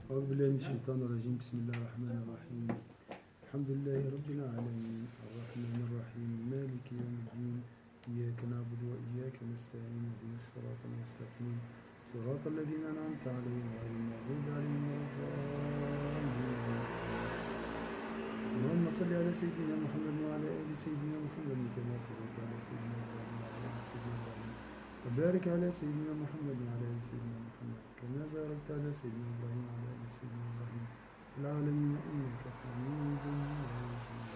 أعوذ بالله من الشيطان الرجيم بسم الله الرحمن الرحيم الحمد لله رب العالمين الرحمن الرحيم مالك يوم الدين إياك نعبد وإياك نستعين اهدنا الصراط المستقيم صراط الذين أنعمت عليهم غير المغضوب عليهم ولا الضالين اللهم صل على سيدنا محمد وعلى آل سيدنا محمد كما صليت على سيدنا إبراهيم وعلى آل سيدنا إبراهيم وبارك على سيدنا محمد وعلى آل سيدنا محمد كما باركت على سيدنا إبراهيم وعلى آل سيدنا إبراهيم في العالمين إنك حميد مجيد.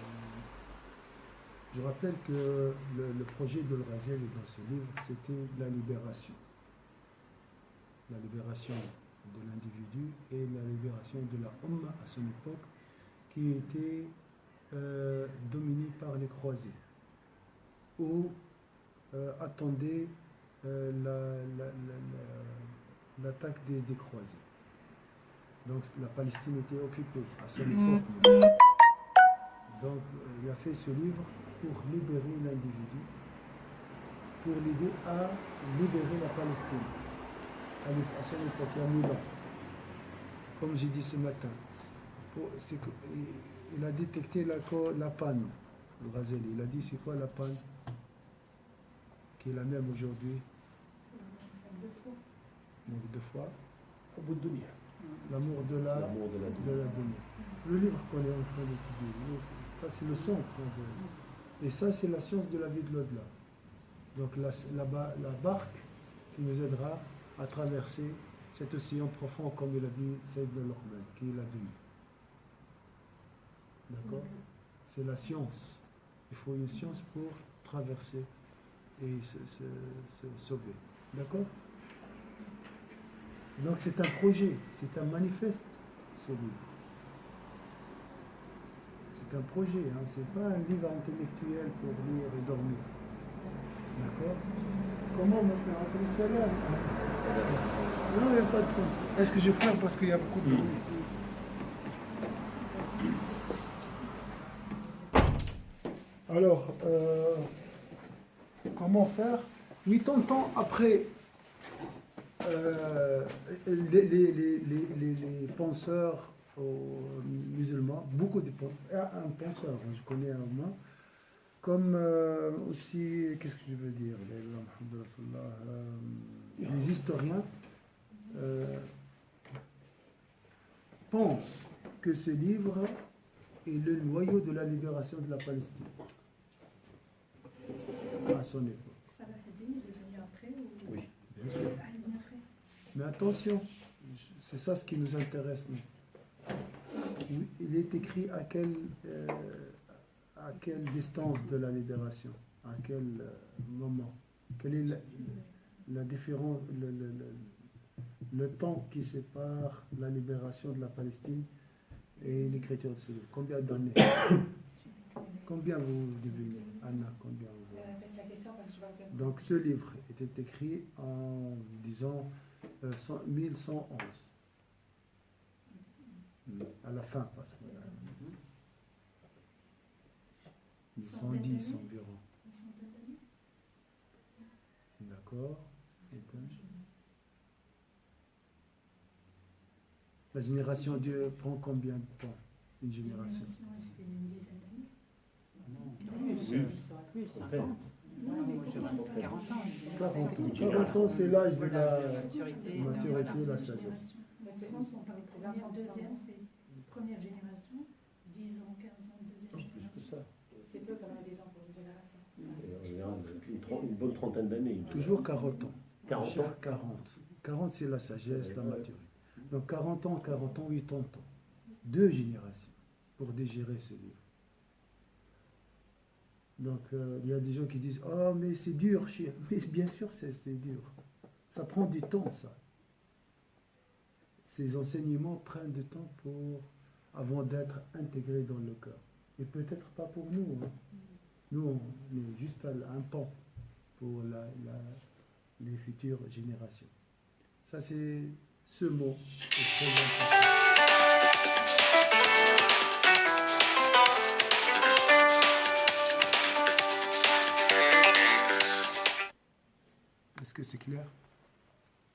Je rappelle que le projet de Al-Ghazali dans ce livre, c'était la libération. La libération de l'individu et la libération de la Ummah à son époque, qui était dominée par les croisés, ou attendait l'attaque des croisés. Donc la Palestine était occupée à son époque. Donc il a fait ce livre pour libérer l'individu, pour l'aider à libérer la Palestine. À son époque, il y a 1000 ans. Comme j'ai dit ce matin, il a détecté la panne, le Ghazali. Il a dit c'est quoi la panne qui est la même aujourd'hui? Donc deux fois. L'amour de la dunya. Le livre qu'on est en train d'étudier, ça c'est le son. Et ça c'est la science de la vie de l'au-delà. Donc la barque qui nous aidera à traverser cet océan profond, comme il a dit Sayyid al-Luqman, qui est la dunya. D'accord? C'est la science. Il faut une science pour traverser et se sauver. D'accord? Donc c'est un projet, c'est un manifeste, ce livre. C'est un projet, hein, c'est pas un livre intellectuel pour lire et dormir. D'accord? Comment maintenant? Après le salam? Non, il n'y a pas de problème. Est-ce que je ferme parce qu'il y a beaucoup de bruit? Alors, comment faire? 80 ans après les penseurs musulmans, beaucoup de penseurs, un penseur, je connais un moment, comme aussi, qu'est-ce que je veux dire, les historiens pensent que ce livre est le noyau de la libération de la Palestine à son époque. Oui, bien sûr. Mais attention, c'est ça ce qui nous intéresse, nous. Oui, il est écrit à quelle distance de la libération, à quel moment, quelle est la différence, le temps qui sépare la libération de la Palestine et l'écriture de ce livre. Combien d'années? Combien vous devinez, Anna? Combien vous... Donc ce livre était écrit en, disons, 1111. À la fin, parce que 1110 environ. D'accord. La génération Dieu prend combien de temps? Une génération? Oui, 50. 40 ans, c'est l'âge de la maturité, la sagesse. Deuxième, c'est première génération, 10 ans, 15 ans, deuxième génération. C'est peu comme des ans pour une génération. En général, une bonne trentaine d'années. Toujours 40 ans. 40 ans. 40, c'est la sagesse, la maturité. Donc 40 ans, 80 ans. 2 générations pour digérer ce livre. Donc il y a des gens qui disent « Oh, mais c'est dur, chien. » Mais bien sûr, c'est dur. Ça prend du temps, ça. Ces enseignements prennent du temps avant d'être intégrés dans le cœur. Et peut-être pas pour nous. Hein. Nous, on est juste un pan pour les futures générations. Ça, c'est ce mot. C'est très important. Est-ce que c'est clair?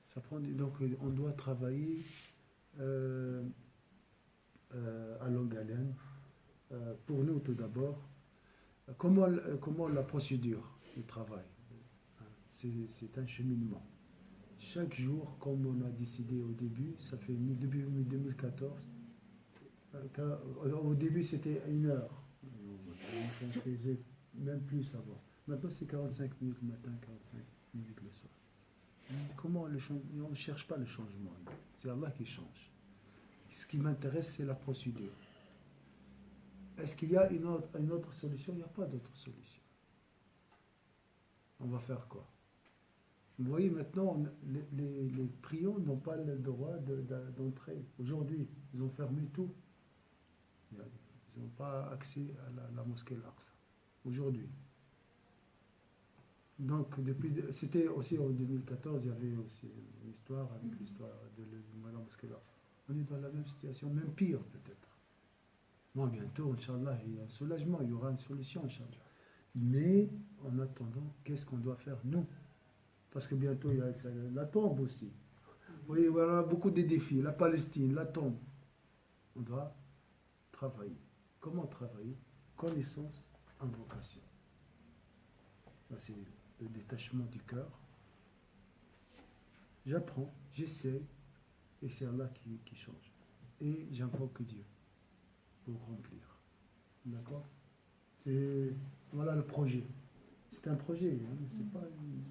Ça prend donc on doit travailler d'abord, comment la procédure du travail. C'est un cheminement. Chaque jour, comme on a décidé au début, ça fait depuis 2014, au début c'était 1 heure, on faisait même plus avant. Maintenant c'est 45 minutes le matin, 45 minutes le soir. Comment on ne cherche pas le changement, c'est Allah qui change. Ce qui m'intéresse, c'est la procédure. Est-ce qu'il y a une autre solution? Il n'y a pas d'autre solution. On va faire quoi? Vous voyez, maintenant, les prions n'ont pas le droit d'entrer. Aujourd'hui, ils ont fermé tout. Ils n'ont pas accès à la mosquée Al-Aqsa. Aujourd'hui. Donc, c'était aussi en 2014, il y avait aussi une histoire avec l'histoire de la mosquée Al-Aqsa. On est dans la même situation, même pire peut-être. Bon, bientôt, Inch'Allah, il y a un soulagement, il y aura une solution, Inch'Allah. Mais, en attendant, qu'est-ce qu'on doit faire, nous? Parce que bientôt, il y a la tombe aussi. Vous voyez, voilà beaucoup de défis. La Palestine, la tombe. On doit travailler. Comment travailler? Connaissance, invocation. C'est le détachement du cœur. J'apprends, j'essaie, et c'est Allah qui change. Et j'invoque Dieu pour remplir. D'accord? Voilà le projet. C'est un projet, hein, c'est pas une...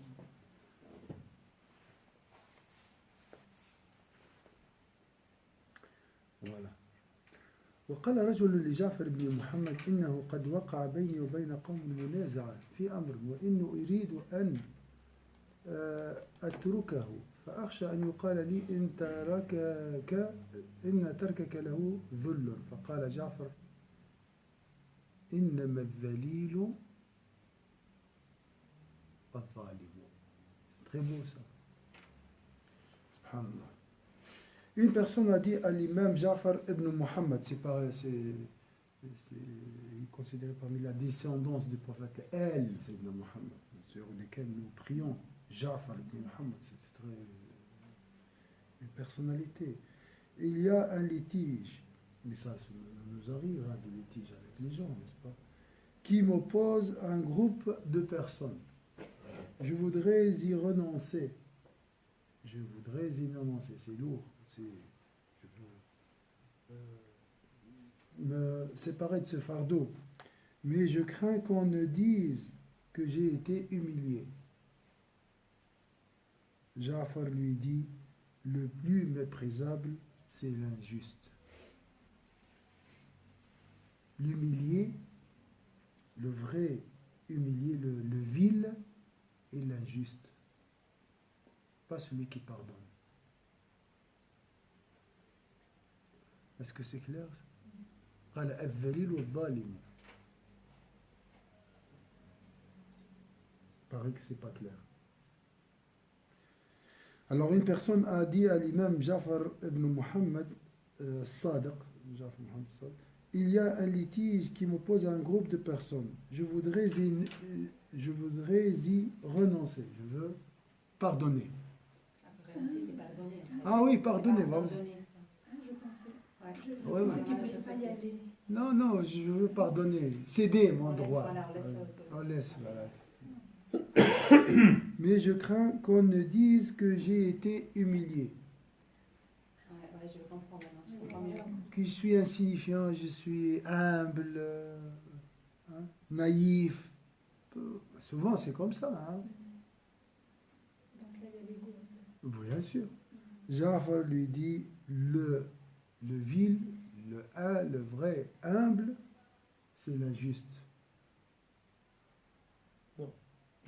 Voilà. وقال رجل لجعفر بن محمد إنه قد وقع بيني وبين قوم منازعة في أمر وإنه أريد أن أتركه فأخشى أن يقال لي إن تركك له ذل فقال جعفر إنما الذليل الظالم. Très beau ça. Subhanallah. Une personne a dit à l'imam Ja'far ibn Muhammad, il est considéré parmi la descendance du prophète Sayyidina Muhammad, sur lesquels nous prions. Ja'far ibn Muhammad, c'est une personnalité. Il y a un litige, mais ça nous arrive, hein, des litiges avec les gens, n'est-ce pas, qui m'oppose à un groupe de personnes. Je voudrais y renoncer. C'est lourd. Je veux me séparer de ce fardeau. Mais je crains qu'on ne dise que j'ai été humilié. Ja'far lui dit, le plus méprisable, c'est l'injuste. L'humilié, le vrai humilié, le vil et l'injuste. Pas celui qui pardonne. Est-ce que c'est clair ça? قال الذليل والظالم. Paraît que c'est pas clair. Alors une personne a dit à l'imam Ja'far ibn Muhammad Sadiq, il y a un litige qui m'oppose à un groupe de personnes. Je voudrais y renoncer. Je veux pardonner. Ah oui, pardonner. Ouais. Non, je veux pardonner. Céder mon droit. On laisse. Voilà. Mais je crains qu'on ne dise que j'ai été humilié. Ouais, je comprends maintenant. Je comprends mieux. Que je suis insignifiant, je suis humble, naïf. Souvent, c'est comme ça. Hein. Donc là, il y a l'ego. Bien sûr. Ja'far lui dit, le vil, le vrai humble, c'est l'injuste. Non,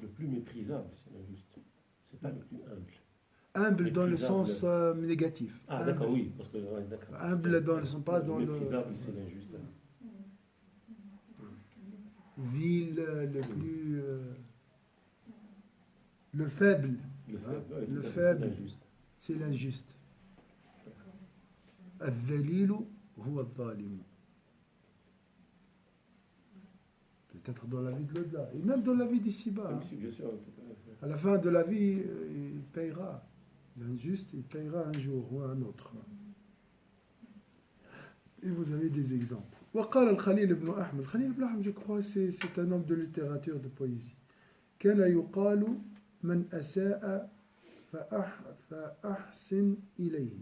le plus méprisable, c'est l'injuste. C'est pas le plus humble. Humble dans le sens négatif. Ah, humble. d'accord, oui. Parce que, ouais, d'accord. Humble dans le sens, pas dans le... méprisable, c'est l'injuste. Vil, le plus... le faible. Le faible, c'est l'injuste. الذليل هو الظالم. Peut-être dans la vie de l'au-delà, et même dans la vie d'ici-bas. Hein. Bien sûr. À la fin de la vie, il payera. L'injuste, il payera un jour ou un autre. Et vous avez des exemples. وقال الخليل بن أحمد. الخليل بن أحمد, je crois, c'est un homme de littérature, de poésie. كان يقال من أساء فأحسن إليه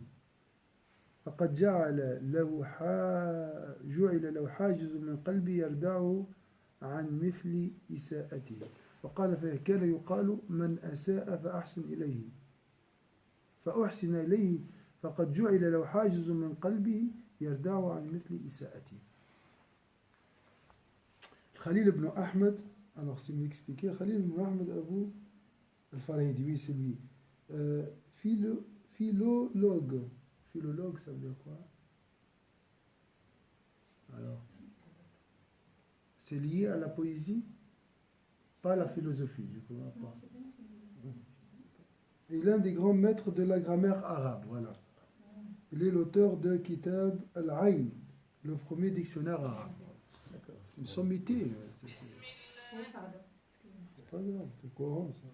فقد جعل له حاجز من قلبي يردعه عن مثل إساءته. وقال كان يقال من أساء فأحسن إليه فقد جعل له حاجز من قلبه يردعه عن مثل إساءته. Khalil ibn Ahmed, alors c'est m'expliquer, Khalil ibn Ahmed Abu al-Farahidi, oui c'est lui. Philologue, ça veut dire quoi? Alors, c'est lié à la poésie, pas à la philosophie, je crois pas. Et l'un des grands maîtres de la grammaire arabe, voilà. Il est l'auteur de Kitab al-Ayn, le premier dictionnaire arabe. Une sommité. C'est pas grave, c'est courant ça.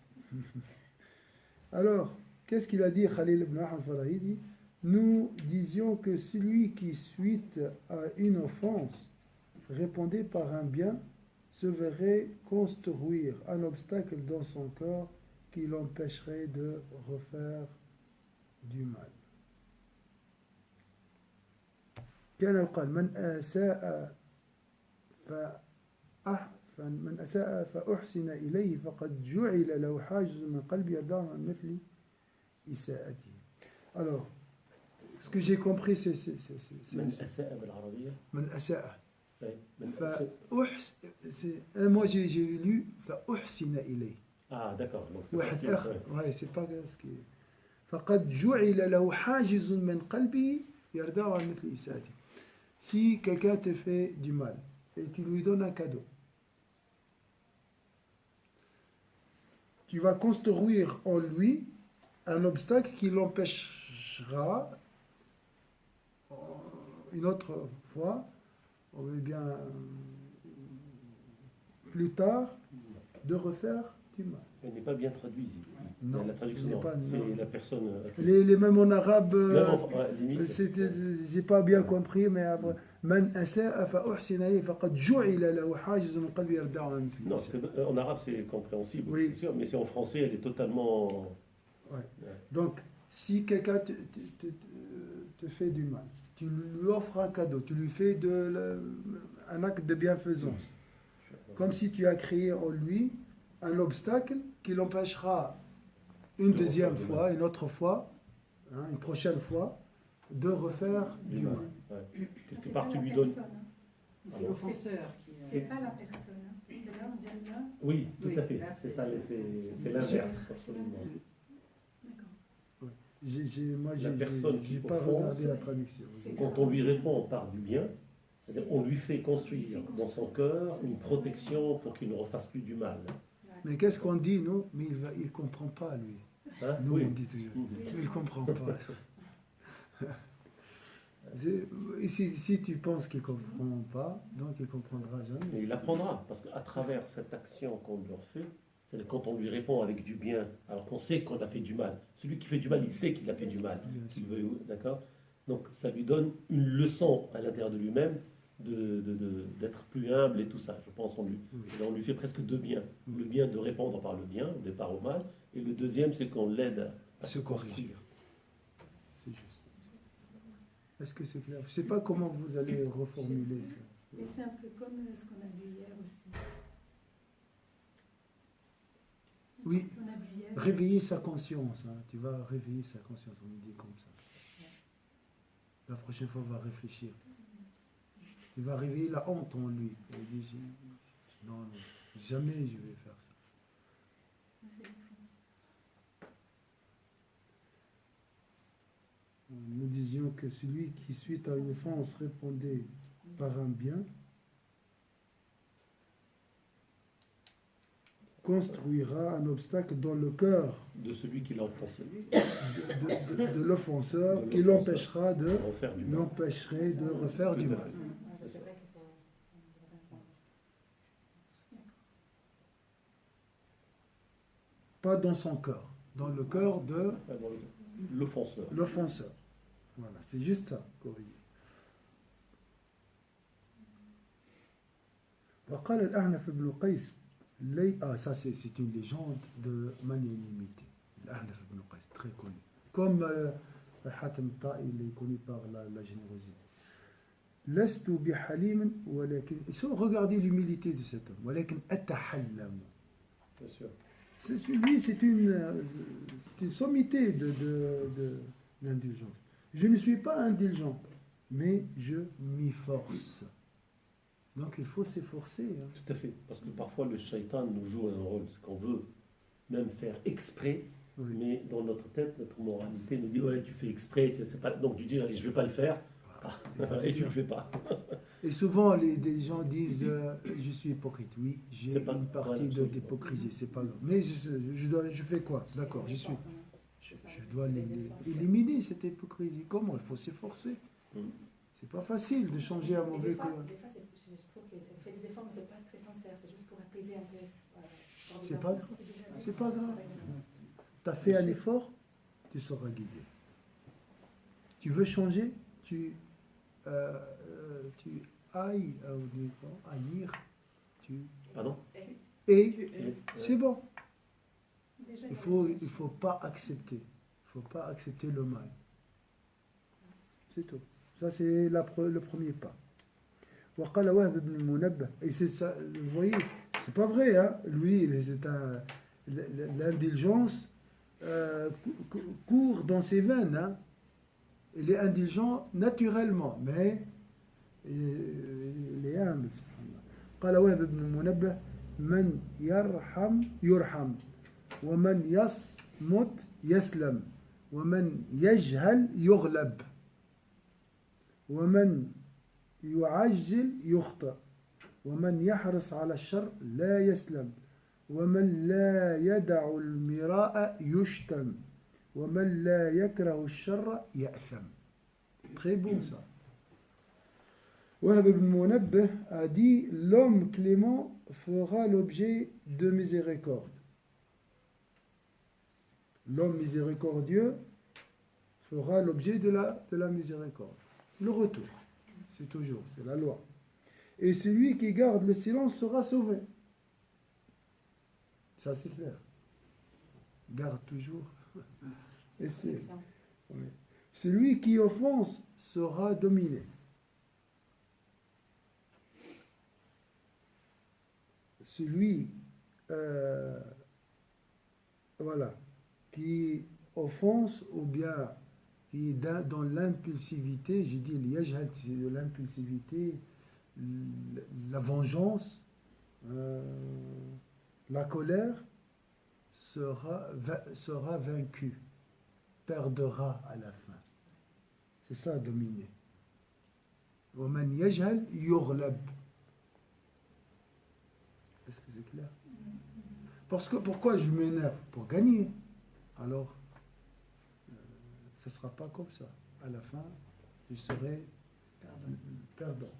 Alors, qu'est-ce qu'il a dit Khalil ibn Ahmed Farahidi? Nous disions que celui qui, suite à une offense, répondait par un bien, se verrait construire un obstacle dans son corps qui l'empêcherait de refaire du mal. كان يقال من أساء فأحسن إليه فقد جعل له حاجز من قلبي يردعه عن مثل إساءته. Alors, ce que j'ai compris, c'est من أساء بالعربية. من أساء. Moi j'ai lu فأحسن إليه. Ah d'accord. Donc c'est واحد آخر. Ouais, c'est pas ce qui. فقد جعل له حاجز من قلبه يردعه عن مثل إساءته. Si quelqu'un te fait du mal et tu lui donnes un cadeau, tu vas construire en lui un obstacle qui l'empêchera une autre fois, ou bien plus tard, de refaire du mal. Elle n'est pas bien traduite. Non, la traduction, c'est la personne. Les mêmes en arabe, j'ai pas bien compris, mais après, من أساء فأحسن إليه فقد جعل له حاجز من قلبه يردعه عن مثله. Non, en arabe c'est compréhensible, oui. C'est sûr, mais c'est en français, elle est totalement. Ouais. Ouais. Donc, si quelqu'un te fait du mal, tu lui offres un cadeau, tu lui fais un acte de bienfaisance, comme si tu as créé en lui un obstacle qui l'empêchera une deuxième fois, une autre fois, une prochaine fois, de refaire du mal. Ouais. Quelque part, tu lui donnes. C'est l'offenseur. C'est pas la personne. Parce que là, on dit là. Oui, tout à fait. C'est ça, c'est l'inverse, absolument. D'accord. Moi, la personne qui pas regardé la traduction. Quand on lui répond par du bien, c'est-à-dire on lui fait construire dans son cœur une protection pour qu'il ne refasse plus du mal. Mais qu'est-ce qu'on dit, nous? Mais il ne comprend pas, lui. Hein? Nous, oui. on dit toujours. Il ne comprend pas. Si tu penses qu'il ne comprend pas, donc il ne comprendra jamais. Mais il apprendra, parce qu'à travers cette action qu'on lui fait, c'est quand on lui répond avec du bien, alors qu'on sait qu'on a fait du mal. Celui qui fait du mal, il sait qu'il a fait du mal. D'accord? Donc ça lui donne une leçon à l'intérieur de lui-même d'être plus humble et tout ça, je pense. On lui fait presque deux biens. Le bien de répondre par le bien, au départ au mal, et le deuxième, c'est qu'on l'aide à se construire. C'est juste. Est-ce que c'est clair? Je ne sais pas comment vous allez reformuler ça. Mais c'est un peu comme ce qu'on a vu hier aussi. Oui, réveiller sa conscience. Hein. Tu vas réveiller sa conscience, on dit comme ça. La prochaine fois, on va réfléchir. Il va réveiller la honte en lui. Il dit, non, jamais je vais faire ça. Nous disions que celui qui, suite à une offense, répondait par un bien, construira un obstacle dans le cœur de celui qui l'a offensé, de l'offenseur, qui l'empêcherait de refaire du mal. Pas dans son cœur, dans le cœur de l'offenseur. Voilà, c'est juste ça, corrigé. وقال الأحنف بن قيس ça c'est une légende de magnanimité. L'Ahnaf ibn Qais, très connu. Comme Hatem Ta'i, il est connu par la générosité. لست بحليم ولكن regardez l'humilité de cet homme. ولكن أتحلم. Bien sûr. C'est une sommité d'indulgence. Je ne suis pas indulgent, mais je m'y force. Donc il faut s'efforcer. Hein. Tout à fait. Parce que parfois le shaitan nous joue un rôle. Ce qu'on veut même faire exprès, Oui. mais dans notre tête, notre moralité nous dit ouais, tu fais exprès, tu sais pas. Donc tu dis allez, je vais pas le faire. Et tu le fais pas. Et souvent, des gens disent je suis hypocrite. Oui, j'ai C'est pas- une partie voilà, d'hypocrisie, c'est pas grave. Mais je fais quoi? D'accord, je dois éliminer cette hypocrisie. Comment? Il faut s'efforcer. C'est pas facile de changer un mauvais Des fois, cœur. je trouve qu'elle fait des efforts, mais c'est pas très sincère. C'est juste pour apaiser un peu. C'est pas grave. C'est pas grave. Tu as fait un effort, tu seras guidé. Tu veux changer, tu ailles, haïr, Pardon? et c'est bon. Déjà, Il faut pas accepter. Il faut pas accepter le mal. C'est tout. Ça, c'est le premier pas. وقال وهب بن المنبه. Et c'est ça, vous voyez, c'est pas vrai, hein. Lui, l'indulgence court dans ses veines, hein. Il est indulgent naturellement, mais il est humble. قال وهب بن المنبه من يرحم ومن يصمت يسلم ومن يجهل يغلب ومن يعجل يخطئ ومن يحرص على الشر لا يسلم ومن لا يدع المراء يشتم ومن لا يكره الشر يأثم. Très bon ça. Wahb ibn Munabbih a dit l'homme clément fera l'objet de miséricorde. L'homme miséricordieux fera l'objet de la miséricorde. Le retour, c'est la loi. Et celui qui garde le silence sera sauvé. Ça c'est clair. Garde toujours. Essaie. Oui. Celui qui offense sera dominé. Celui qui offense ou bien qui est dans l'impulsivité, j'ai dit l'yajhal, c'est de l'impulsivité, la vengeance, la colère sera vaincu, perdra à la fin. C'est ça, dominer. وَمَنْ يَجْهَلْ يُغْلَبْ. Est-ce que c'est clair? Parce que pourquoi je m'énerve? Pour gagner. Alors, ça ne sera pas comme ça. À la fin, je serai perdant.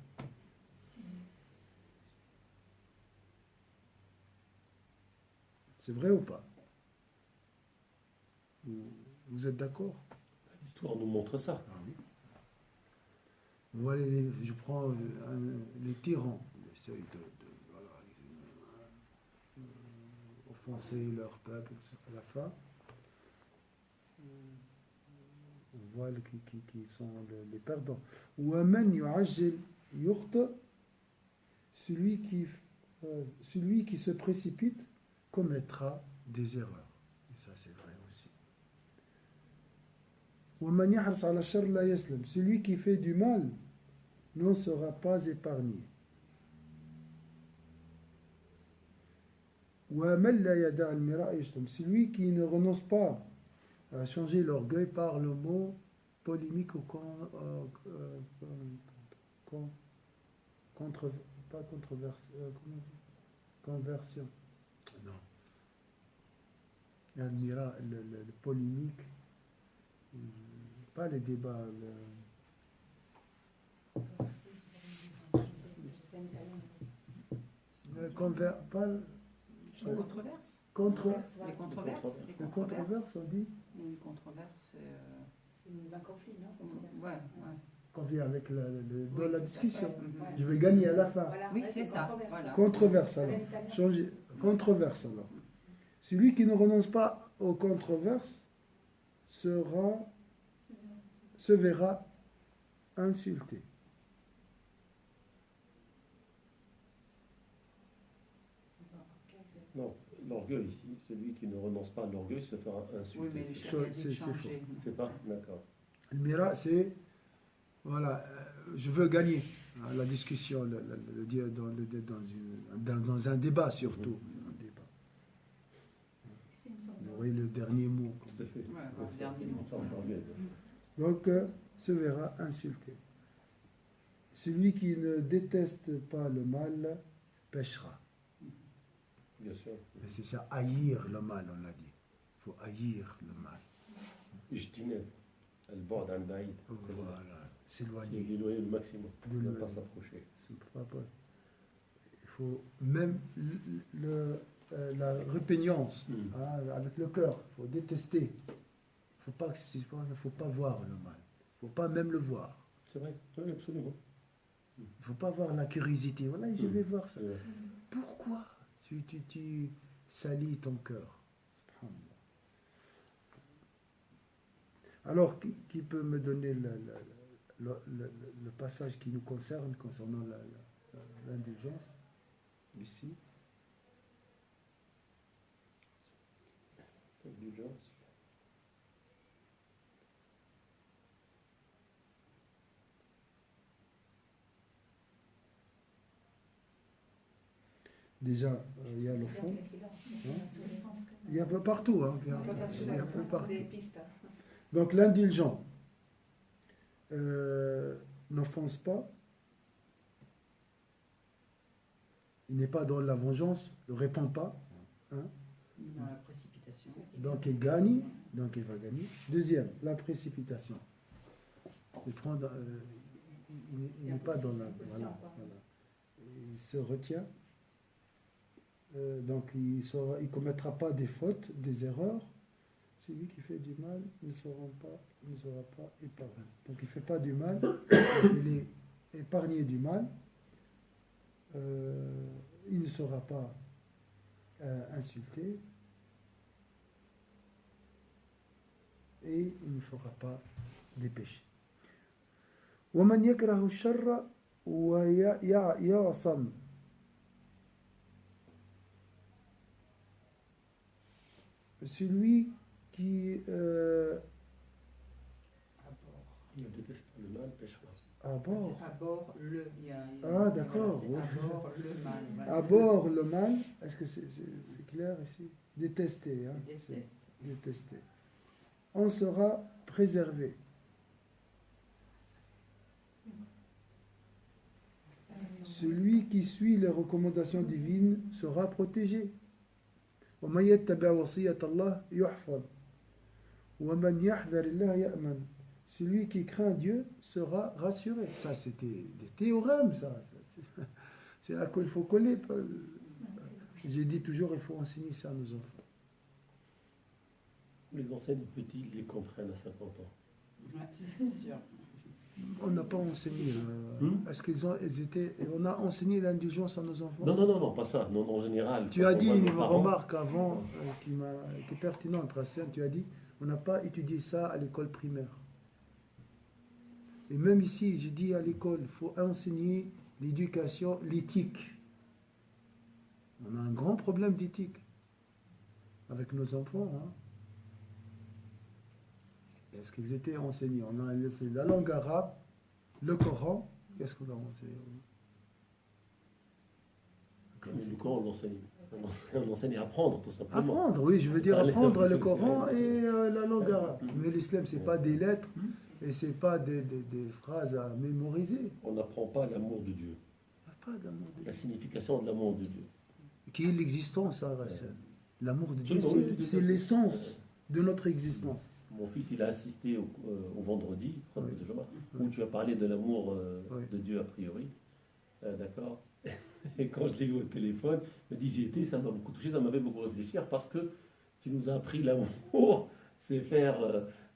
C'est vrai ou pas? Vous êtes d'accord? L'histoire nous montre ça. Ah oui. Voilà, je prends les tyrans. Ils essayent offenser leur peuple à la fin. On voit qui sont les perdants. وَمَنْ يُعَجِّلْ يُخْطِئ. Celui qui se précipite commettra des erreurs. Et ça, c'est vrai aussi. وَمَنْ يَحْرِصْ عَلَى الشَّرِّ لَا يَسْلَمْ. Celui qui fait du mal ne sera pas épargné. وَمَنْ لَا يَدَعْ الْمِرَاءَ يَشْتَمْ. Celui qui ne renonce pas à changer l'orgueil par le mot polémique ou conversion. Non. Il y a le mira, le polémique, pas les débats. Pas Une controverse. Les controverses. La controverse, on dit Une controverse, C'est un conflit, non? ouais. revient avec dans la discussion. Je vais gagner à la fin. Voilà, Oui, ouais, c'est ça. Voilà. Controverse alors. Changer. Controverse alors. Celui qui ne renonce pas aux controverses se verra insulté. Non, l'orgueil ici, celui qui ne renonce pas à l'orgueil se fera insulter. Oui, mais le C'est- charia C'est dit faux. changer. C'est pas d'accord. Le mira, c'est, voilà, je veux gagner hein, la discussion, dans un débat surtout. Un débat. C'est une sorte Vous aurez le dernier mot. Tout à fait. Ouais, C'est- dernier c'est mot. une forme d'orgueil, bien sûr. Donc, se verra insulté. Celui qui ne déteste pas le mal pêchera. Bien sûr. Mais c'est ça, haïr le mal, on l'a dit. Il faut haïr le mal. Ijtinab, al-ba'd an ba'id. Voilà, C'est s'éloigner. d'éloigner le maximum, De ne le- pas s'approcher. Il faut même la répugnance hein, avec le cœur. Il faut détester. Il ne faut pas voir le mal. Il ne faut pas même le voir. C'est vrai, oui, absolument. Il ne faut pas avoir la curiosité. Voilà, je vais voir ça. C'est vrai. Pourquoi tu salis ton cœur? Subhanallah. Alors, qui peut me donner le passage qui nous concerne concernant l'indulgence ici? Indulgence. Déjà, il y a le fond. Hein? Il y a un peu partout. Hein, il y a un peu partout. Des pistes. Donc l'indulgent n'offense pas, il n'est pas dans la vengeance, ne répond pas, hein, Dans la précipitation. donc il gagne, donc il va gagner. Deuxième, la précipitation. Il n'est pas dans la... Voilà, voilà. Il se retient, donc il ne commettra pas des fautes, des erreurs. Celui qui fait du mal ne sera pas épargné. Donc il ne fait pas du mal, il est épargné du mal, il ne sera pas insulté et il ne fera pas des péchés. ومن يكره الشر ويعصم celui qui Il déteste le mal, pêchera. aborde, C'est abord le. Ah, d'accord, Voilà, c'est oui. abord le mal. Voilà. aborde le mal, est-ce que c'est clair ici? Détester, hein, Il c'est déteste. détester. On sera préservé. Celui qui suit les recommandations divines sera protégé. ومن يتبع وصية الله يحفظ ومن يحذر الله يأمن. Celui qui craint Dieu sera rassuré. Ça, c'était des théorèmes, ça. C'est là qu'il faut coller. J'ai dit toujours, il faut enseigner ça à nos enfants. Les enseignants petits les comprennent à 50 ans. Ouais, c'est sûr. On n'a pas enseigné. Est-ce on a enseigné l'indulgence à nos enfants? Non, pas ça. Non, en général. Tu quand as on dit voit nos une parents- remarque avant qui m'a été pertinente, Racine. Tu as dit, on n'a pas étudié ça à l'école primaire. Et même ici, j'ai dit à l'école, il faut enseigner l'éducation, l'éthique. On a un grand problème d'éthique avec nos enfants. Hein. Est-ce qu'ils étaient enseignés? On a laissé la langue arabe, le Coran. Qu'est-ce qu'on a enseigné? Mais le Coran, on enseigne à apprendre, tout simplement. Apprendre, oui, je veux dire Parler- apprendre le c'est- Coran et la langue arabe. Mhm. Mais l'islam, c'est pas des lettres et c'est pas des phrases à mémoriser. On n'apprend pas l'amour de Dieu, Il n'y a pas d'amour de la Dieu. signification de l'amour de Dieu. Qui est l'existence, hein, Racine. L'amour de Dieu, Absolument, oui, c'est l'essence de notre existence. Mon fils, il a assisté au vendredi, Oui. où tu as parlé de l'amour Oui. de Dieu a priori. D'accord. Et quand je l'ai eu au téléphone, il m'a dit j'y étais, ça m'a beaucoup touché, ça m'avait beaucoup réfléchir parce que tu nous as appris l'amour, c'est faire,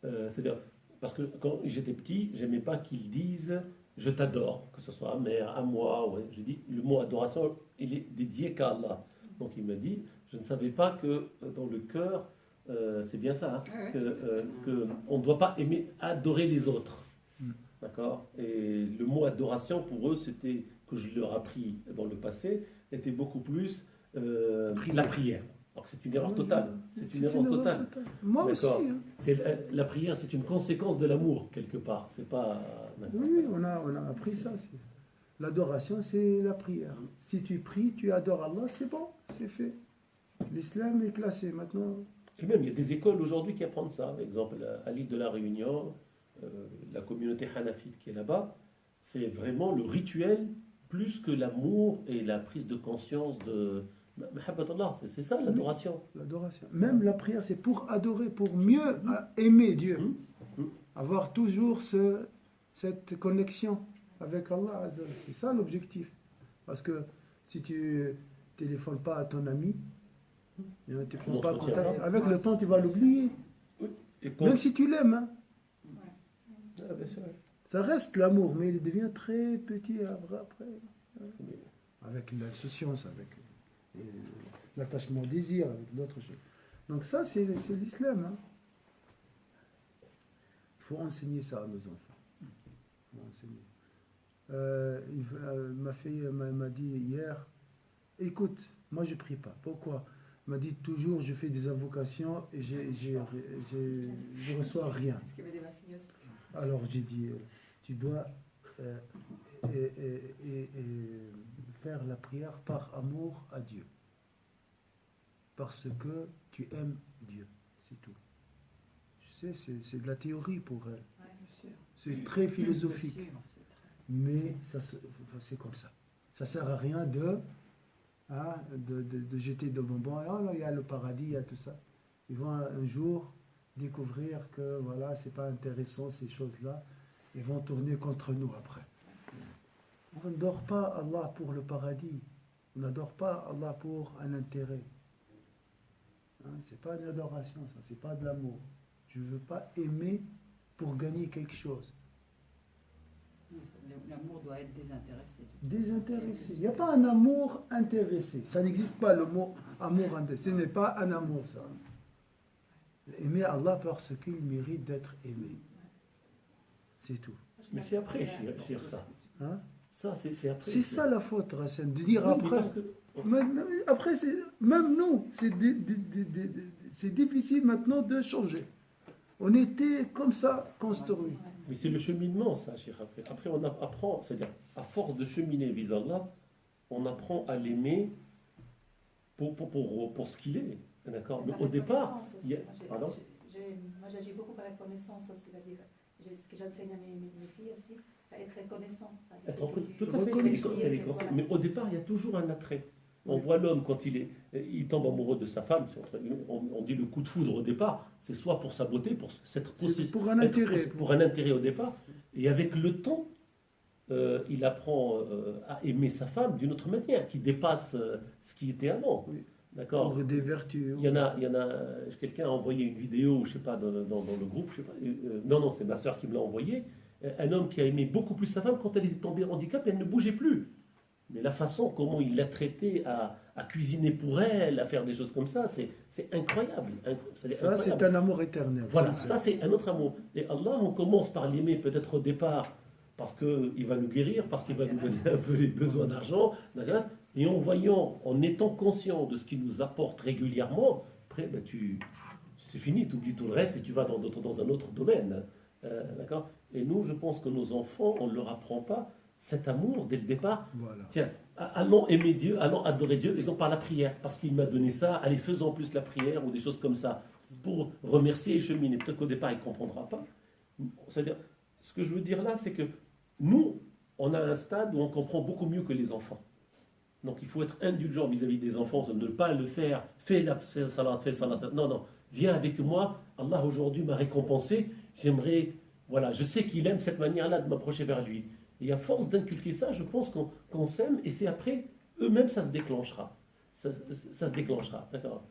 c'est-à-dire Parce que quand j'étais petit, j'aimais pas qu'ils disent je t'adore, que ce soit à mère, à moi. Ouais. Je dis le mot adoration, il est dédié qu'à Allah. Donc il m'a dit, je ne savais pas que dans le cœur, c'est bien ça, hein, que on ne doit pas aimer adorer les autres. D'accord. Et le mot adoration pour eux, c'était que je leur ai appris dans le passé, était beaucoup plus la prière. Alors que c'est une erreur totale. C'est une erreur totale. Moi aussi. D'accord. Hein. La prière, c'est une conséquence de l'amour, quelque part. C'est pas. Oui, on a appris ça. L'adoration, c'est la prière. Si tu pries, tu adores Allah, c'est bon, c'est fait. L'islam est classé maintenant. Et même, il y a des écoles aujourd'hui qui apprennent ça. Par exemple, à l'île de la Réunion, la communauté hanafite qui est là-bas, c'est vraiment le rituel plus que l'amour et la prise de conscience de. Mahabbatallah, c'est ça l'adoration. L'adoration. Même la prière, c'est pour adorer, pour mieux aimer Dieu. Avoir toujours cette connexion avec Allah. C'est ça l'objectif. Parce que si tu téléphones pas à ton ami, tu ne prends pas contact, avec le temps tu vas l'oublier. Même si tu l'aimes. Hein. Ça reste l'amour, mais il devient très petit après. Avec l'insouciance, avec l'attachement au désir, avec d'autres choses. Donc ça, c'est l'islam. Hein. Il faut enseigner ça à nos enfants. Il faut enseigner. Ma fille m'a dit hier, écoute, moi je prie pas. Pourquoi? Elle m'a dit toujours, je fais des invocations et je reçois rien. Alors j'ai dit, tu dois faire la prière par amour à Dieu. Parce que tu aimes Dieu, c'est tout. Je sais, c'est de la théorie pour elle. C'est très philosophique. Mais c'est comme ça. Ça ne sert à rien de jeter de bonbons. Alors là, il y a le paradis, il y a tout ça. Ils vont un jour découvrir que voilà, c'est pas intéressant ces choses-là. Ils vont tourner contre nous après. On n'adore pas Allah pour le paradis. On n'adore pas Allah pour un intérêt. Hein, c'est pas de l'adoration, ça. C'est pas de l'amour. Je ne veux pas aimer pour gagner quelque chose. L'amour doit être désintéressé. Désintéressé. Il n'y a pas un amour intéressé. Ça n'existe pas le mot amour intéressé. Ce n'est pas un amour, ça. Aimer Allah parce qu'il mérite d'être aimé. C'est tout. Mais c'est après, Chir, ça. Hein? Ça, c'est après. C'est ça la faute, Racine, de dire Oui, après. Après, même nous, c'est difficile maintenant de changer. On était comme ça construit. Mais c'est le cheminement, ça, Chir. Après, on apprend, c'est-à-dire, à force de cheminer vis-à-vis d'Allah, on apprend à l'aimer pour ce qu'il est. D'accord. Mais au départ, moi j'agis beaucoup par reconnaissance aussi. Ce que j'enseigne à mes filles aussi, être reconnaissant. Tout à fait. Mais au départ, il y a toujours un attrait. On voit l'homme quand il tombe amoureux de sa femme. On dit le coup de foudre au départ, c'est soit pour sa beauté, pour un intérêt. Pour un intérêt au départ. Et avec le temps, il apprend à aimer sa femme d'une autre manière, qui dépasse ce qui était avant. Oui. D'accord. Des vertus. Il y en a. Quelqu'un a envoyé une vidéo, je sais pas, dans le groupe, je sais pas. Non, c'est ma soeur qui me l'a envoyé. Un homme qui a aimé beaucoup plus sa femme quand elle était tombée handicap, elle ne bougeait plus. Mais la façon comment il l'a traitée à cuisiner pour elle, à faire des choses comme ça, c'est incroyable. Ça, c'est un amour éternel. Voilà, ça c'est un autre amour. Et Allah, on commence par l'aimer peut-être au départ parce qu'il va nous guérir, parce qu'il va nous donner un peu les besoins d'argent, d'accord. Et en étant conscient de ce qu'il nous apporte régulièrement, après, c'est fini, tu oublies tout le reste et tu vas dans un autre domaine. D'accord. Et nous, je pense que nos enfants, on ne leur apprend pas cet amour dès le départ. Voilà. Tiens, allons aimer Dieu, allons adorer Dieu, ils ont par la prière, parce qu'il m'a donné ça, allez, faisons en plus la prière ou des choses comme ça, pour remercier et cheminer. Peut-être qu'au départ, il ne comprendra pas. C'est-à-dire, ce que je veux dire là, c'est que nous, on a un stade où on comprend beaucoup mieux que les enfants. Donc il faut être indulgent vis-à-vis des enfants, ne pas le faire, fais salat. Non, viens avec moi, Allah aujourd'hui m'a récompensé, j'aimerais, voilà, je sais qu'il aime cette manière-là de m'approcher vers lui. Et à force d'inculquer ça, je pense qu'on s'aime, et c'est après, eux-mêmes, ça se déclenchera. Ça se déclenchera, d'accord.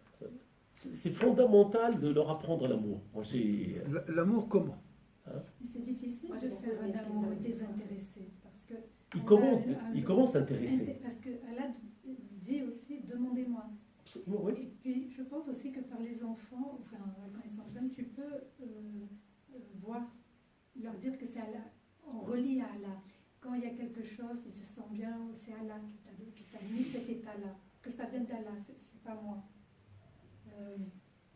C'est fondamental de leur apprendre l'amour. L'amour comment? Mais c'est difficile Moi, de j'ai faire beaucoup aimé un ce que amour vous avez dit. désintéressé. Parce que Il commence à intéresser. Parce qu'Allah dit aussi demandez-moi. Absolument, oui. Et puis je pense aussi que par les enfants, enfin quand ils sont jeunes, tu peux voir, leur dire que c'est Allah. On relie à Allah. Quand il y a quelque chose, ils se sentent bien, c'est Allah qui t'a mis cet état-là. Que ça vienne d'Allah, c'est pas moi.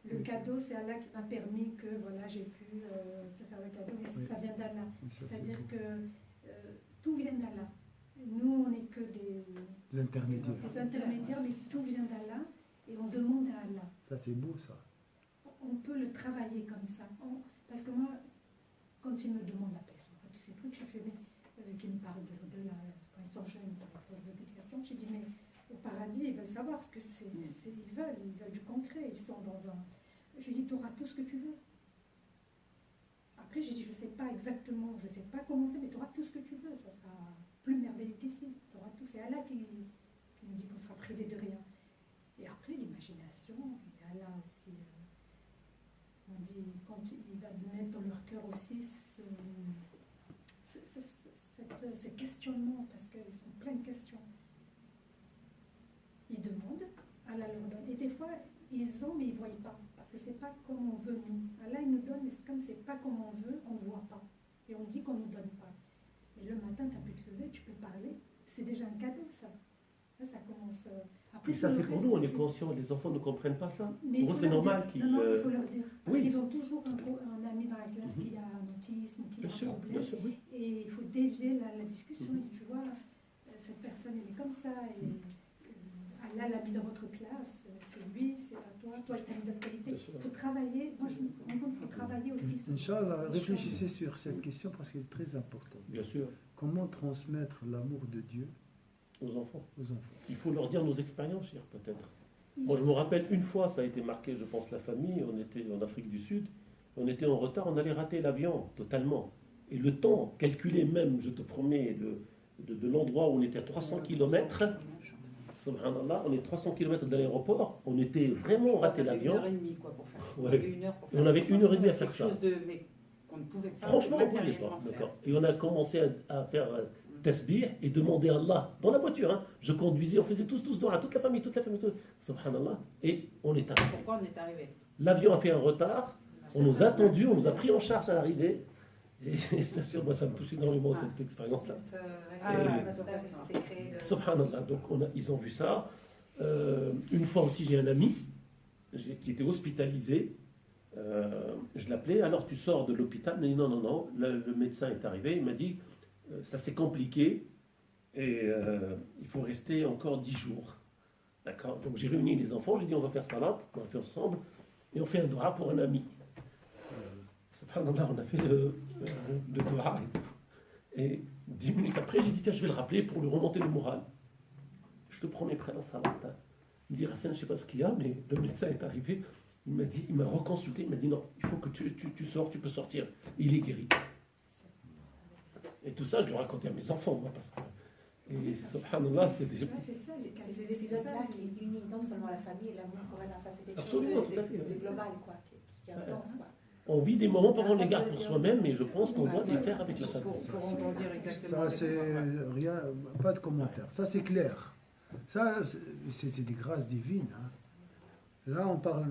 Le cadeau, c'est Allah qui m'a permis que voilà, j'ai pu te faire le cadeau, mais ça vient d'Allah. C'est-à-dire que tout vient d'Allah. Nous, on n'est que des intermédiaires, mais tout vient d'Allah et on demande à Allah. Ça, c'est beau, ça. On peut le travailler comme ça. Parce que moi, quand ils me demandent la paix, tous ces trucs, j'ai fait, mais qui me parlent de la. Quand ils sont jeunes, ils me posent des questions, j'ai dit, mais au paradis, ils veulent savoir ce que c'est. Ils veulent du concret. Ils sont dans un. J'ai dit, tu auras tout ce que tu veux. Après, j'ai dit, je ne sais pas exactement, je ne sais pas comment c'est, mais tu auras tout ce que tu veux. Ça sera plus merveilleux qu'ici. Tu auras tout. C'est Allah qui nous dit qu'on sera privé de rien. Et après, l'imagination, et Allah aussi. On dit, quand il va mettre dans leur cœur aussi ce questionnement, parce qu'ils sont pleins de questions. Ils demandent, Allah leur donne. Et des fois, ils ont, mais ils ne voient pas. Parce que ce n'est pas comme on veut, nous. Allah, il nous donne, mais comme ce n'est pas comme on veut, on ne voit pas. Et on dit qu'on ne nous donne pas. Et le matin, tu as pu te lever, tu peux parler. C'est déjà un cadeau, ça. Là, ça commence. Après, Et ça, c'est pour nous, on est conscient. Les enfants ne comprennent pas ça. Mais pour eux, c'est normal qu'ils. Non, il faut leur dire. Parce Oui. qu'ils ont toujours un ami dans la classe qui a un autisme, qui a un problème. Bien sûr, oui. Et il faut dévier la discussion. Et tu vois, cette personne, elle est comme ça. Et Allah l'a mis dans votre classe. C'est lui, c'est à toi. Toi, tu as une d'autres qualités. Il faut travailler. Moi, je me rends compte qu'il faut travailler aussi sur. Inch'Allah, réfléchissez sur cette question parce qu'elle est très importante. Bien sûr. Comment transmettre l'amour de Dieu Aux enfants. aux enfants? Il faut leur dire nos expériences, cher, peut-être. Moi, je me rappelle une fois, ça a été marqué, je pense, la famille. On était en Afrique du Sud. On était en retard, on allait rater l'avion totalement. Et le temps calculé même, je te promets, de l'endroit où on était à 300 km, subhanallah, on est 300 km de l'aéroport, on était vraiment raté l'avion. Une heure et demie, quoi, pour faire. Ouais. On Et on avait une heure et demie à faire quelque ça. chose de, mais qu'on ne pouvait pas. Franchement, on ne pouvait matériellement pas. faire. D'accord. Et on a commencé à faire tasbih et demander à Allah, dans la voiture, hein, je conduisais, on faisait tous doigts, toute la famille, subhanallah, et on est arrivé. Pourquoi on est arrivé? L'avion a fait un retard, on nous a attendus, on nous a pris en charge à l'arrivée. Et je t'assure, moi, ça me touche énormément cette expérience-là. Subhanallah, donc ils ont vu ça. Une fois aussi, j'ai un ami qui était hospitalisé. Je l'appelais, alors tu sors de l'hôpital? Il m'a dit non, le médecin est arrivé, il m'a dit ça c'est compliqué et il faut rester encore 10 jours. D'accord. Donc j'ai réuni les enfants, j'ai dit on va faire salat, on va faire ensemble et on fait un dua pour un ami. Subhanallah, on a fait le dua et tout. Et 10 minutes après, j'ai dit tiens, je vais le rappeler pour lui remonter le moral. Je te promets, près la salat. Il me dit Hassan, je ne sais pas ce qu'il y a, mais le médecin est arrivé. Il m'a reconsulté, il m'a dit non, il faut que tu sors, tu peux sortir. Il est guéri. Et tout ça, je le racontais à mes enfants, moi, parce que. Et subhanallah, c'est des. C'est ça, ces épisodes-là qui unissent non seulement la famille et l'amour qu'on a face à quelque Absolument, chose tout à fait, de global, quoi, qui est intense, quoi. On vit des moments, parfois on les garde pour soi-même, mais je pense qu'on doit les faire avec la famille. Pour rebondir exactement. Ça, c'est rien, pas de commentaire. Ça, c'est clair. Ça, c'est des grâces divines. Hein. Là, on parle,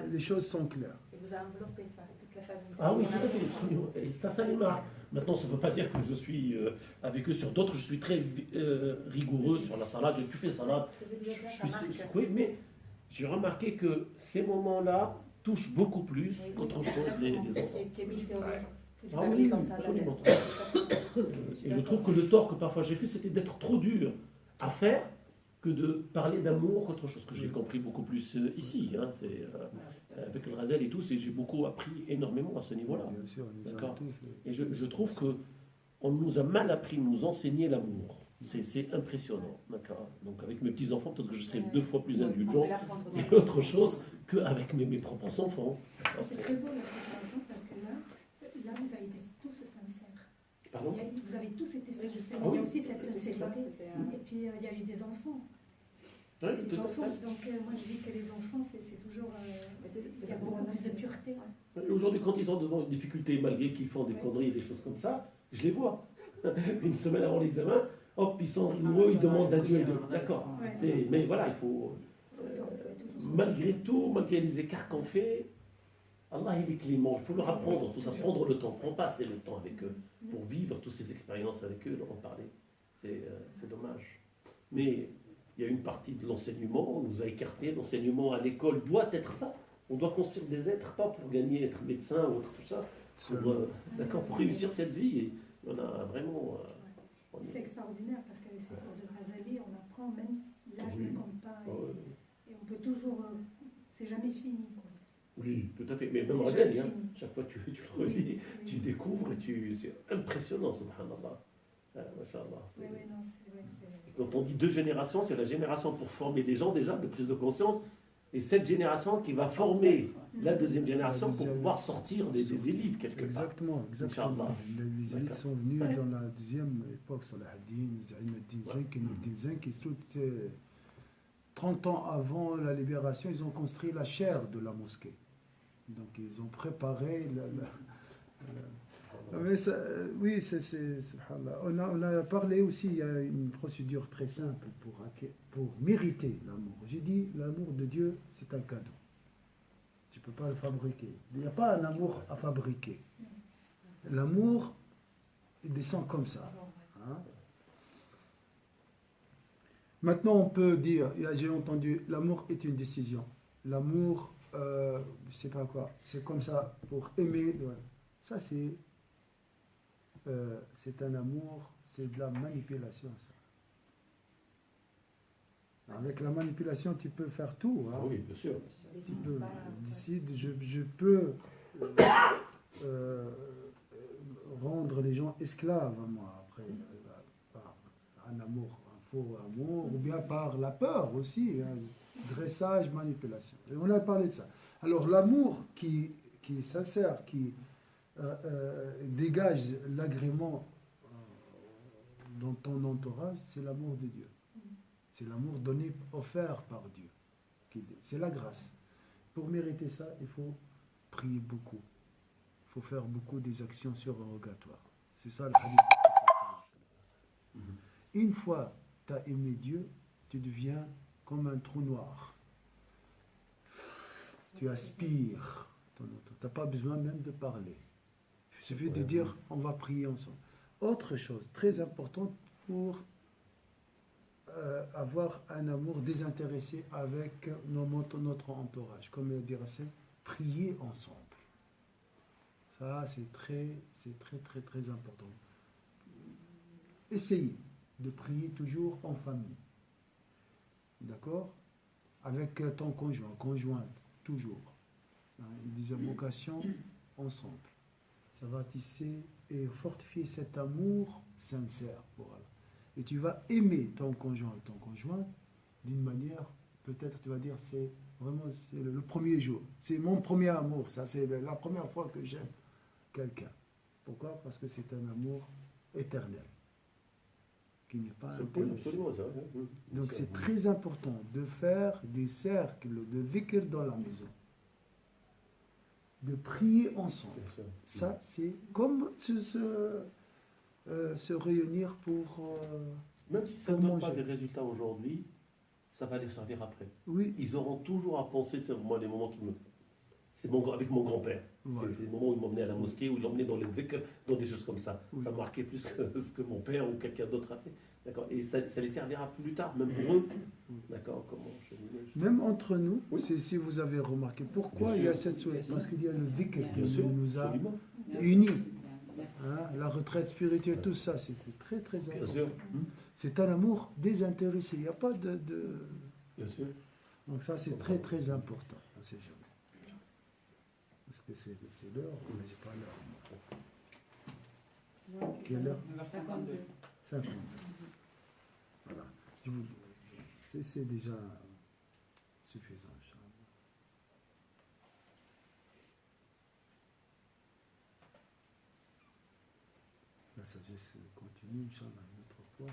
les choses sont claires. Et vous a enveloppé toute la famille. Ah oui, tout à fait. Et ça les marque. Maintenant, ça ne veut pas dire que je suis avec eux sur d'autres. Je suis très rigoureux sur la salade. Tu fais salade. Oui, mais j'ai remarqué que ces moments-là touchent beaucoup plus qu'autre chose les enfants. Ah oui, absolument. Et je trouve que le tort que parfois j'ai fait, c'était d'être trop dur à faire que de parler d'amour qu'autre chose, que j'ai compris beaucoup plus ici. Hein, avec le Razel et tout, j'ai beaucoup appris énormément à ce niveau-là. Bien sûr, d'accord. Et je trouve qu'on nous a mal appris, nous enseigner l'amour. C'est impressionnant. D'accord. Donc avec mes petits-enfants, peut-être que je serai 2 fois plus indulgent et autre chose qu'avec mes propres enfants. C'est très beau la situation parce que là, vous avez été tous sincères. Pardon ? Vous avez tous été sincères. Ah oui. Il y a aussi cette sincérité. Et puis, il y a eu des enfants. Oui, les tout à enfants. fait. Donc moi je dis que les enfants c'est toujours il y a pour beaucoup un plus de adulte. pureté. Et aujourd'hui, quand ils sont devant une difficulté, malgré qu'ils font des conneries et des choses comme ça, je les vois. Une semaine avant l'examen, hop, ils sont rigoureux, ils demandent à Dieu et Dieu. D'accord. Ouais. Mais voilà, il faut, malgré tout, malgré les écarts qu'on fait, Allah il est clément, il faut leur apprendre tout ça, prendre le temps, prends pas assez le temps avec eux pour vivre toutes ces expériences avec eux, leur en parler. C'est dommage. Mais il y a une partie de l'enseignement, on nous a écarté, l'enseignement à l'école doit être ça. On doit construire des êtres, pas pour gagner, être médecin ou autre, tout ça, d'accord, pour réussir cette vie. Et on a vraiment... C'est extraordinaire parce qu'avec ces cours de Ghazali, on apprend même si l'âge Oui. ne compte pas. Ouais. Et on peut toujours... c'est jamais fini. Quoi. Oui, tout à fait. Mais même C'est Ghazali, jamais hein, fini. chaque fois tu le relis, Oui, tu découvres et c'est impressionnant, subhanallah. Masha'Allah. Oui, oui, non, c'est vrai. Quand on dit 2 générations, c'est la génération pour former les gens déjà, de prise de conscience, et cette génération qui va former la deuxième génération pour pouvoir sortir des élites quelque part. Exactement. Inch'Allah. Les élites D'accord. sont venues Ouais. dans la deuxième époque, Salah ad-Din, Zayn ad-Din Zinc, Nuruddin Zinc, et tout, 30 ans avant la libération, ils ont construit la chaire de la mosquée. Donc ils ont préparé mais ça, oui, subhanallah. On a parlé aussi, il y a une procédure très simple pour mériter l'amour. J'ai dit, l'amour de Dieu, c'est un cadeau. Tu ne peux pas le fabriquer. Il n'y a pas un amour à fabriquer. L'amour, il descend comme ça. Hein. Maintenant, on peut dire, j'ai entendu, l'amour est une décision. L'amour, je ne sais pas quoi, c'est comme ça, pour aimer. Ouais. Ça, c'est un amour, c'est de la manipulation. Ça. Avec la manipulation, tu peux faire tout. Hein. Ah oui, bien sûr. Tu peux décider, je peux rendre les gens esclaves à moi, après, par un amour, un faux amour, ou bien par la peur aussi, hein, dressage, manipulation. Et on a parlé de ça. Alors l'amour qui sincère, qui dégage l'agrément dans ton entourage, c'est l'amour de Dieu. C'est l'amour donné, offert par Dieu. C'est la grâce. Pour mériter ça, il faut prier beaucoup. Il faut faire beaucoup des actions surrogatoires. C'est ça le hadith. Une fois tu as aimé Dieu, tu deviens comme un trou noir. Tu aspires. Tu n'as pas besoin même de parler. Il suffit de dire, on va prier ensemble. Autre chose très importante pour avoir un amour désintéressé avec notre entourage. Comme le dit Racine, prier ensemble. Ça, c'est très important. Essayez de prier toujours en famille. D'accord? Avec ton conjoint, conjointe, toujours. Ils disent vocation ensemble. Ça va tisser et fortifier cet amour sincère pour Allah. Et tu vas aimer ton conjoint, ton conjoint d'une manière, peut-être tu vas dire, c'est vraiment le premier jour. C'est mon premier amour, ça c'est la première fois que j'aime quelqu'un. Pourquoi? Parce que c'est un amour éternel, qui n'est pas impérissable. Donc c'est très important de faire des cercles de dhikr dans la maison. De prier ensemble. Ça, c'est comme se réunir pour même si ça ne donne pas des résultats aujourd'hui, ça va les servir après. Oui. Ils auront toujours à penser, moi, les moments qui me... C'est avec mon grand-père. Voilà. C'est le moment où il m'emmenait à la mosquée, où il l'emmenait dans les dhikr, dans des choses comme ça. Oui. Ça marquait plus que ce que mon père ou quelqu'un d'autre a fait. D'accord. Et ça les servira plus tard, même pour eux. D'accord. Comment Même entre nous, oui. Si vous avez remarqué, pourquoi Bien il y a sûr. cette souhait? Parce qu'il y a le dhikr qui nous a absolument. unis. Hein, la retraite spirituelle, tout ça, c'était très important. Bien sûr. C'est un amour désintéressé. Il n'y a pas de... Bien sûr. Donc ça, c'est très important. On sait jamais. Est-ce que c'est l'heure? Mais j'ai pas l'heure. Quelle heure? 9h52. 50. Voilà. C'est déjà suffisant. Inch'Allah. La sagesse continue, Inch'Allah, une autre fois.